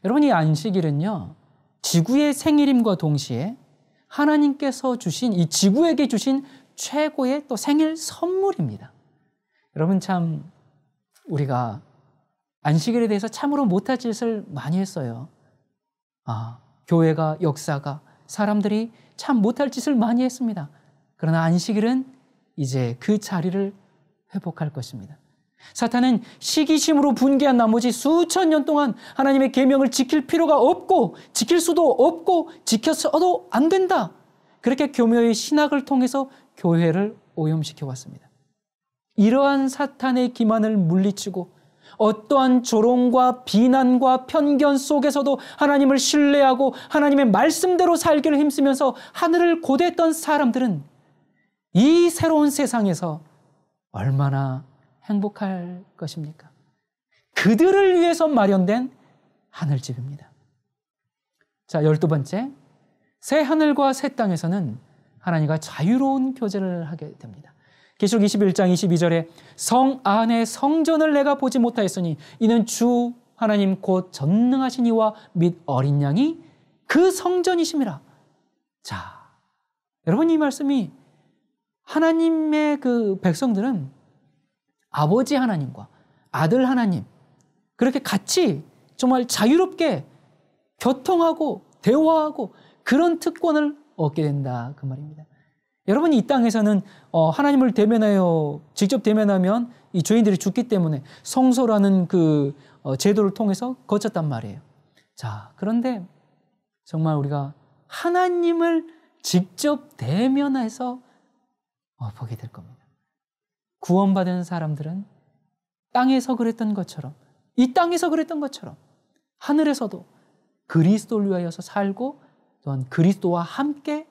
여러분, 이 안식일은요, 지구의 생일임과 동시에 하나님께서 주신 이 지구에게 주신 최고의 또 생일 선물입니다. 여러분, 참 우리가 안식일에 대해서 참으로 못할 짓을 많이 했어요. 교회가, 역사가, 사람들이 참 못할 짓을 많이 했습니다. 그러나 안식일은 이제 그 자리를 회복할 것입니다. 사탄은 시기심으로 분개한 나머지 수천 년 동안 하나님의 계명을 지킬 필요가 없고 지킬 수도 없고 지켜서도 안 된다. 그렇게 교묘의 신학을 통해서 교회를 오염시켜 왔습니다. 이러한 사탄의 기만을 물리치고 어떠한 조롱과 비난과 편견 속에서도 하나님을 신뢰하고 하나님의 말씀대로 살기를 힘쓰면서 하늘을 고대했던 사람들은 이 새로운 세상에서 얼마나 행복할 것입니까? 그들을 위해서 마련된 하늘집입니다. 자, 12번째, 새 하늘과 새 땅에서는 하나님과 자유로운 교제를 하게 됩니다. 계시록 21장 22절에 성 안에 성전을 내가 보지 못하였으니 이는 주 하나님 곧 전능하신 이와 및 어린 양이 그 성전이심이라. 자, 여러분, 이 말씀이 하나님의 그 백성들은 아버지 하나님과 아들 하나님 그렇게 같이 정말 자유롭게 교통하고 대화하고 그런 특권을 얻게 된다, 그 말입니다. 여러분, 이 땅에서는 하나님을 대면하여 직접 대면하면 이 죄인들이 죽기 때문에 성소라는 그 제도를 통해서 거쳤단 말이에요. 자, 그런데 정말 우리가 하나님을 직접 대면해서 보게 될 겁니다. 구원받은 사람들은 땅에서 그랬던 것처럼, 이 땅에서 그랬던 것처럼 하늘에서도 그리스도를 위하여서 살고 또한 그리스도와 함께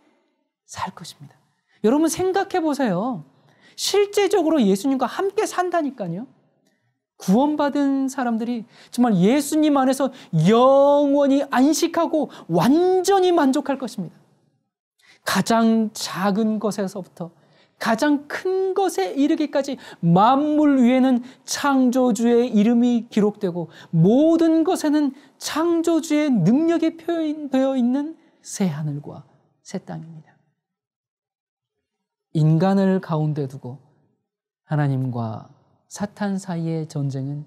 살 것입니다. 여러분, 생각해 보세요. 실제적으로 예수님과 함께 산다니까요. 구원받은 사람들이 정말 예수님 안에서 영원히 안식하고 완전히 만족할 것입니다. 가장 작은 것에서부터 가장 큰 것에 이르기까지 만물 위에는 창조주의 이름이 기록되고 모든 것에는 창조주의 능력이 표현되어 있는 새 하늘과 새 땅입니다. 인간을 가운데 두고 하나님과 사탄 사이의 전쟁은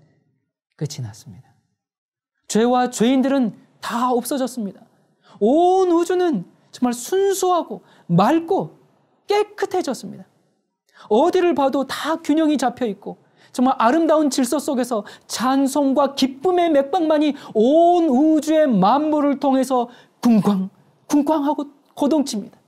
끝이 났습니다. 죄와 죄인들은 다 없어졌습니다. 온 우주는 정말 순수하고 맑고 깨끗해졌습니다. 어디를 봐도 다 균형이 잡혀 있고 정말 아름다운 질서 속에서 찬송과 기쁨의 맥박만이 온 우주의 만물을 통해서 쿵쾅하고 고동칩니다.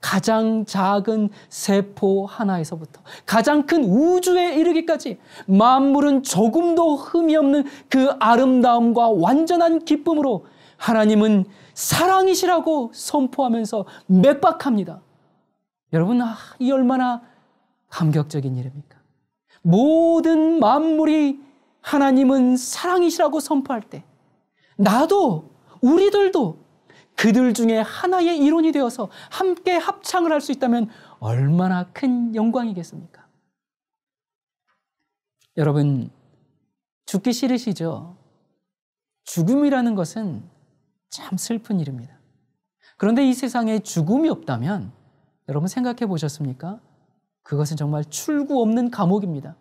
가장 작은 세포 하나에서부터 가장 큰 우주에 이르기까지 만물은 조금도 흠이 없는 그 아름다움과 완전한 기쁨으로 하나님은 사랑이시라고 선포하면서 맥박합니다. 여러분, 이 얼마나 감격적인 일입니까? 모든 만물이 하나님은 사랑이시라고 선포할 때 나도 우리들도 그들 중에 하나의 일원이 되어서 함께 합창을 할 수 있다면 얼마나 큰 영광이겠습니까? 여러분, 죽기 싫으시죠? 죽음이라는 것은 참 슬픈 일입니다. 그런데 이 세상에 죽음이 없다면 여러분 생각해 보셨습니까? 그것은 정말 출구 없는 감옥입니다.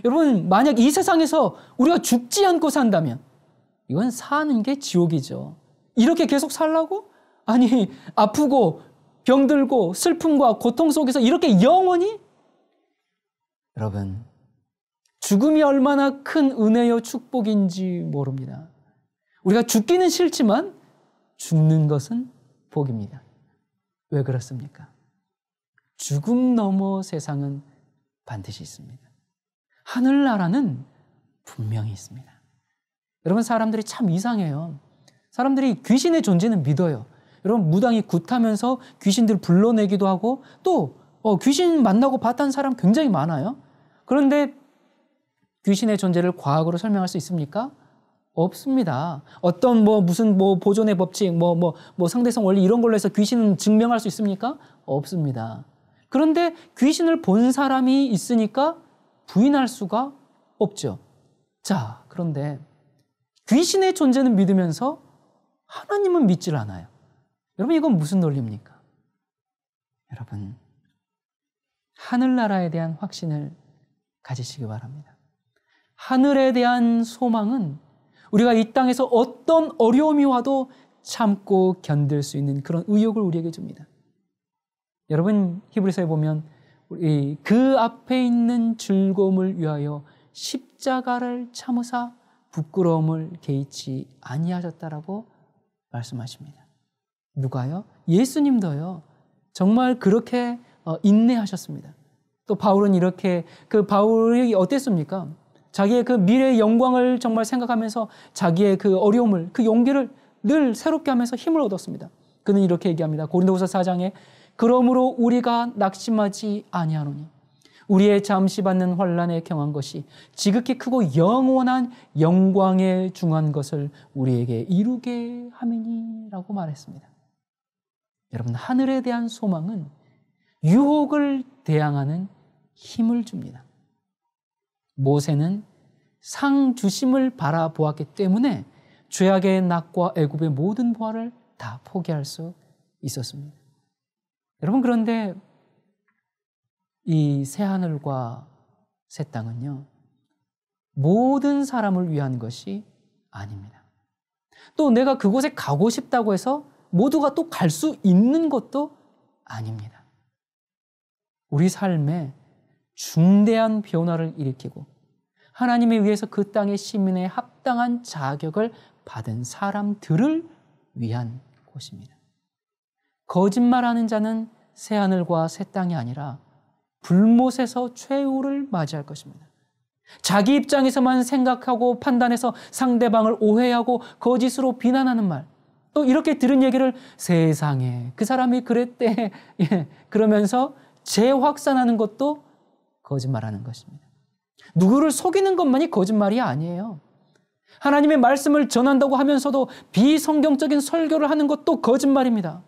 여러분, 만약 이 세상에서 우리가 죽지 않고 산다면 이건 사는 게 지옥이죠. 이렇게 계속 살라고? 아니, 아프고 병들고 슬픔과 고통 속에서 이렇게 영원히? 여러분, 죽음이 얼마나 큰 은혜요 축복인지 모릅니다. 우리가 죽기는 싫지만 죽는 것은 복입니다. 왜 그렇습니까? 죽음 너머 세상은 반드시 있습니다. 하늘나라는 분명히 있습니다. 여러분, 사람들이 참 이상해요. 사람들이 귀신의 존재는 믿어요. 여러분, 무당이 굿하면서 귀신들 불러내기도 하고 또 귀신 만나고 봤다는 사람 굉장히 많아요. 그런데 귀신의 존재를 과학으로 설명할 수 있습니까? 없습니다. 어떤 무슨 보존의 법칙, 상대성 원리 이런 걸로 해서 귀신은 증명할 수 있습니까? 없습니다. 그런데 귀신을 본 사람이 있으니까 부인할 수가 없죠. 자, 그런데 귀신의 존재는 믿으면서 하나님은 믿질 않아요. 여러분, 이건 무슨 논리입니까? 여러분, 하늘나라에 대한 확신을 가지시기 바랍니다. 하늘에 대한 소망은 우리가 이 땅에서 어떤 어려움이 와도 참고 견딜 수 있는 그런 의욕을 우리에게 줍니다. 여러분, 히브리서에 보면 그 앞에 있는 즐거움을 위하여 십자가를 참으사 부끄러움을 개의치 아니하셨다라고 말씀하십니다. 누가요? 예수님도요. 정말 그렇게 인내하셨습니다. 또 바울은 이렇게 바울이 어땠습니까? 자기의 그 미래의 영광을 정말 생각하면서 자기의 그 어려움을, 그 용기를 늘 새롭게 하면서 힘을 얻었습니다. 그는 이렇게 얘기합니다. 고린도후서 4장에 그러므로 우리가 낙심하지 아니하노니 우리의 잠시 받는 환난에 경한 것이 지극히 크고 영원한 영광에 중한 것을 우리에게 이루게 함이니라고 말했습니다. 여러분, 하늘에 대한 소망은 유혹을 대항하는 힘을 줍니다. 모세는 상 주심을 바라보았기 때문에 죄악의 낙과 애굽의 모든 보화를 다 포기할 수 있었습니다. 여러분, 그런데 이 새하늘과 새 땅은요, 모든 사람을 위한 것이 아닙니다. 또 내가 그곳에 가고 싶다고 해서 모두가 또 갈 수 있는 것도 아닙니다. 우리 삶에 중대한 변화를 일으키고 하나님에 의해서 그 땅의 시민의 합당한 자격을 받은 사람들을 위한 곳입니다. 거짓말하는 자는 새하늘과 새 땅이 아니라 불못에서 최후를 맞이할 것입니다. 자기 입장에서만 생각하고 판단해서 상대방을 오해하고 거짓으로 비난하는 말, 또 이렇게 들은 얘기를 세상에 그 사람이 그랬대 그러면서 재확산하는 것도 거짓말하는 것입니다. 누구를 속이는 것만이 거짓말이 아니에요. 하나님의 말씀을 전한다고 하면서도 비성경적인 설교를 하는 것도 거짓말입니다.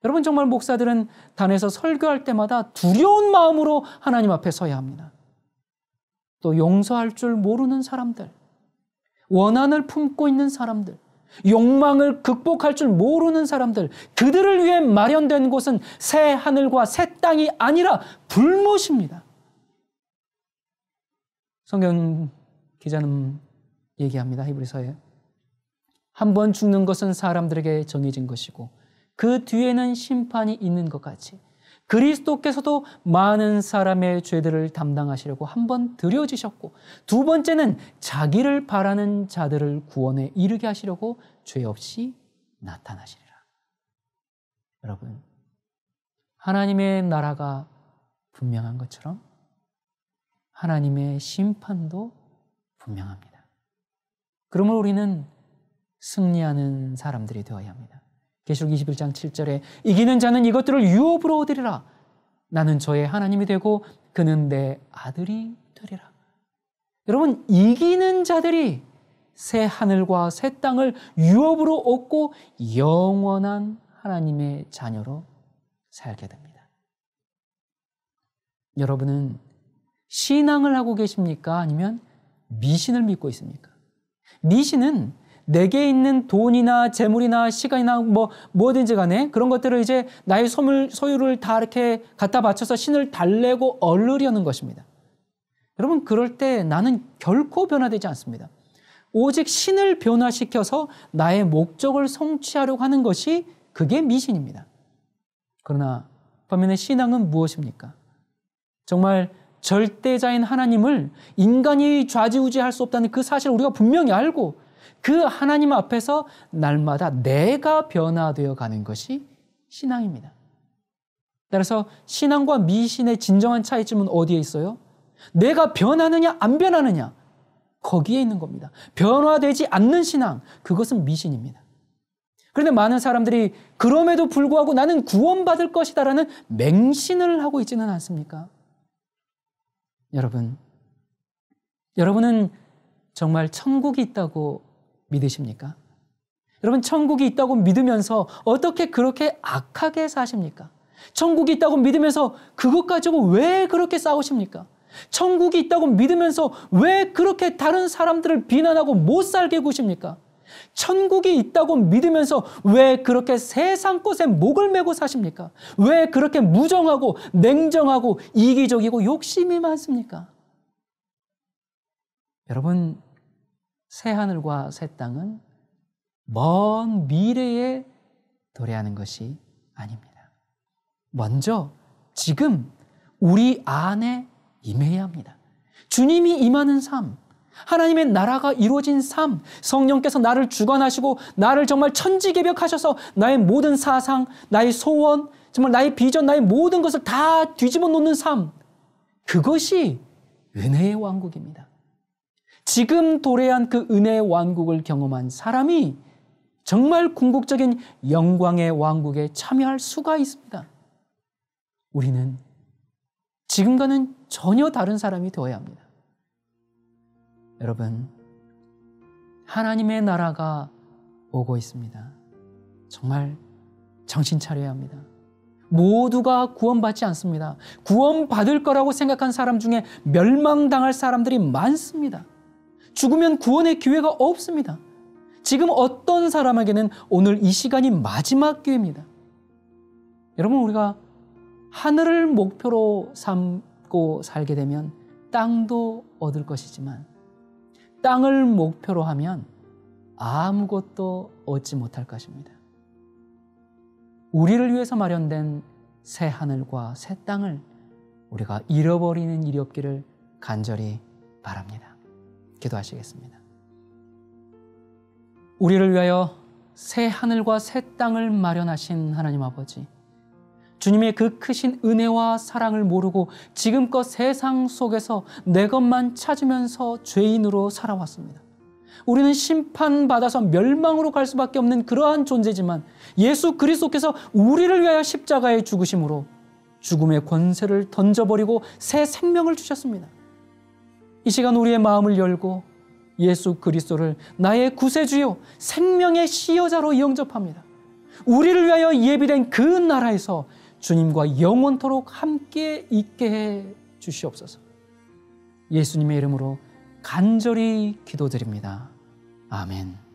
여러분, 정말 목사들은 단에서 설교할 때마다 두려운 마음으로 하나님 앞에 서야 합니다. 또 용서할 줄 모르는 사람들, 원한을 품고 있는 사람들, 욕망을 극복할 줄 모르는 사람들, 그들을 위해 마련된 곳은 새 하늘과 새 땅이 아니라 불못입니다. 성경 기자는 얘기합니다. 히브리서에 한 번 죽는 것은 사람들에게 정해진 것이고 그 뒤에는 심판이 있는 것 같이 그리스도께서도 많은 사람의 죄들을 담당하시려고 한 번 드려지셨고 두 번째는 자기를 바라는 자들을 구원에 이르게 하시려고 죄 없이 나타나시리라. 여러분, 하나님의 나라가 분명한 것처럼 하나님의 심판도 분명합니다. 그러므로 우리는 승리하는 사람들이 되어야 합니다. 계시록 21장 7절에 이기는 자는 이것들을 유업으로 얻으리라. 나는 저의 하나님이 되고 그는 내 아들이 되리라. 여러분, 이기는 자들이 새 하늘과 새 땅을 유업으로 얻고 영원한 하나님의 자녀로 살게 됩니다. 여러분은 신앙을 하고 계십니까? 아니면 미신을 믿고 있습니까? 미신은 내게 있는 돈이나 재물이나 시간이나 뭐든지 간에 그런 것들을 이제 나의 소유를 다 이렇게 갖다 바쳐서 신을 달래고 얻으려는 것입니다. 여러분, 그럴 때 나는 결코 변화되지 않습니다. 오직 신을 변화시켜서 나의 목적을 성취하려고 하는 것이 그게 미신입니다. 그러나 반면에 신앙은 무엇입니까? 정말 절대자인 하나님을 인간이 좌지우지할 수 없다는 그 사실을 우리가 분명히 알고 그 하나님 앞에서 날마다 내가 변화되어 가는 것이 신앙입니다. 따라서 신앙과 미신의 진정한 차이점은 어디에 있어요? 내가 변하느냐 안 변하느냐, 거기에 있는 겁니다. 변화되지 않는 신앙, 그것은 미신입니다. 그런데 많은 사람들이 그럼에도 불구하고 나는 구원받을 것이다라는 맹신을 하고 있지는 않습니까? 여러분은 정말 천국이 있다고 믿으십니까? 여러분, 천국이 있다고 믿으면서 어떻게 그렇게 악하게 사십니까? 천국이 있다고 믿으면서 그것 가지고 왜 그렇게 싸우십니까? 천국이 있다고 믿으면서 왜 그렇게 다른 사람들을 비난하고 못 살게 구십니까? 천국이 있다고 믿으면서 왜 그렇게 세상 것에 목을 메고 사십니까? 왜 그렇게 무정하고 냉정하고 이기적이고 욕심이 많습니까? 여러분, 새하늘과 새 땅은 먼 미래에 도래하는 것이 아닙니다. 먼저 지금 우리 안에 임해야 합니다. 주님이 임하는 삶, 하나님의 나라가 이루어진 삶, 성령께서 나를 주관하시고 나를 정말 천지개벽하셔서 나의 모든 사상, 나의 소원, 정말 나의 비전, 나의 모든 것을 다 뒤집어 놓는 삶, 그것이 은혜의 왕국입니다. 지금 도래한 그 은혜의 왕국을 경험한 사람이 정말 궁극적인 영광의 왕국에 참여할 수가 있습니다. 우리는 지금과는 전혀 다른 사람이 되어야 합니다. 여러분, 하나님의 나라가 오고 있습니다. 정말 정신 차려야 합니다. 모두가 구원받지 않습니다. 구원받을 거라고 생각한 사람 중에 멸망당할 사람들이 많습니다. 죽으면 구원의 기회가 없습니다. 지금 어떤 사람에게는 오늘 이 시간이 마지막 기회입니다. 여러분, 우리가 하늘을 목표로 삼고 살게 되면 땅도 얻을 것이지만 땅을 목표로 하면 아무것도 얻지 못할 것입니다. 우리를 위해서 마련된 새 하늘과 새 땅을 우리가 잃어버리는 일이 없기를 간절히 바랍니다. 기도하시겠습니다. 우리를 위하여 새 하늘과 새 땅을 마련하신 하나님 아버지, 주님의 그 크신 은혜와 사랑을 모르고 지금껏 세상 속에서 내 것만 찾으면서 죄인으로 살아왔습니다. 우리는 심판받아서 멸망으로 갈 수밖에 없는 그러한 존재지만 예수 그리스도께서 우리를 위하여 십자가에 죽으심으로 죽음의 권세를 던져버리고 새 생명을 주셨습니다. 이 시간 우리의 마음을 열고 예수 그리스도를 나의 구세주요 생명의 시여자로 영접합니다. 우리를 위하여 예비된 그 나라에서 주님과 영원토록 함께 있게 해 주시옵소서. 예수님의 이름으로 간절히 기도드립니다. 아멘.